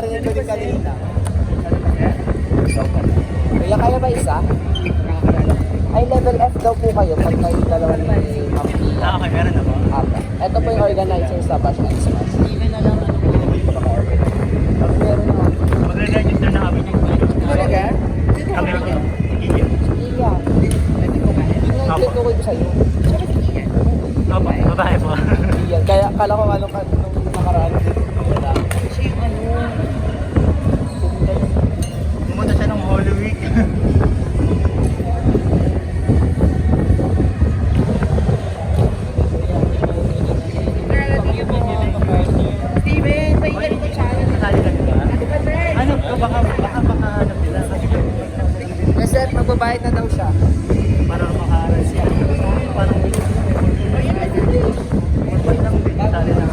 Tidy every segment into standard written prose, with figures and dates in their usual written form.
narinig ko din kanina. Kuya, kaya ba isa? Ay, level F daw po kayo pag kayo dalawa ni Ma'am Pia. Okay, meron ako. Apa. Ito po yung organizer sa Bash and Smash. Even na lang ano po. Meron na. Magre-register na kami yung Talaga? kami yung Iya. Yun yung tinutukoy ko sa'yo. Opo, babae po. Iya. Kaya kala ko anong nakaraan. Wala. Kasi yung Pumunta siya ng Holy Week. Steven, may ganito challenge. Nakali ka diba? Ano ko, baka makahanap nila. Kasi magbabayad na daw siya. Para makahanap siya. Parang magpay lang bitali lang.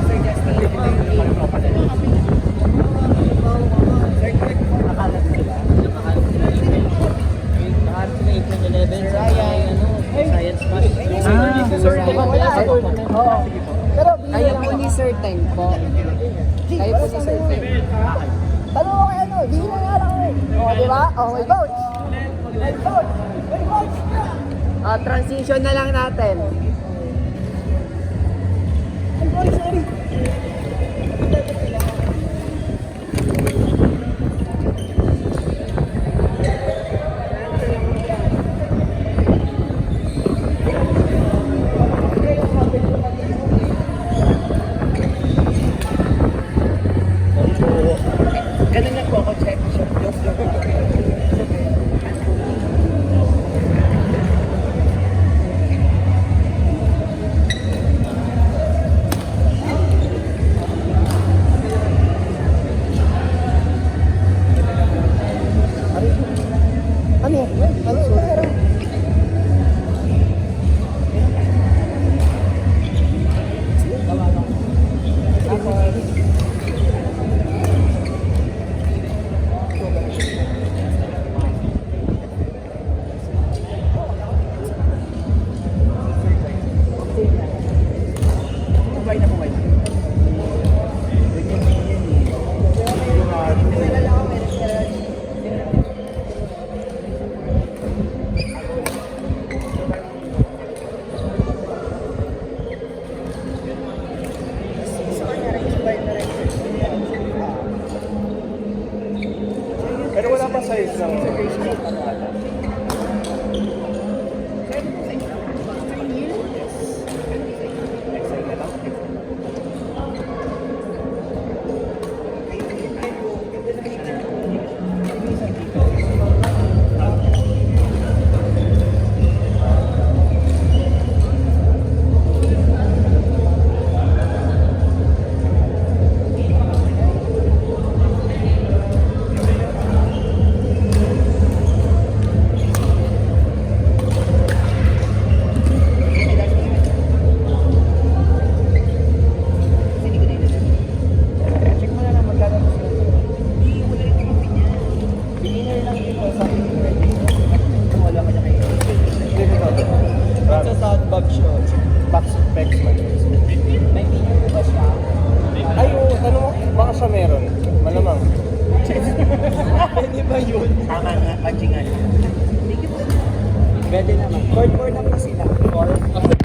Nakahanap sila. Nakahanap sila 8-11 sa Science Mash. Sir, oo. Pero kayo po ni Sir Teng po. Kayo po ni Sir Teng. Tanong ko kayo, di na nga lang eh. O, di ba? O, may coach. May coach. May coach. Transition na lang natin. Sorry. Ganun lang po ako, check. Ano yan? Ano sorry? Pero wala pa size ng Sa soundbag show. box specs man. May video po ba siya? Ay, oo, tanong mo, baka siya meron. Malamang. Pwede ba yun? Tama na, pajingan. Pwede naman. Cord naman sila. Cord.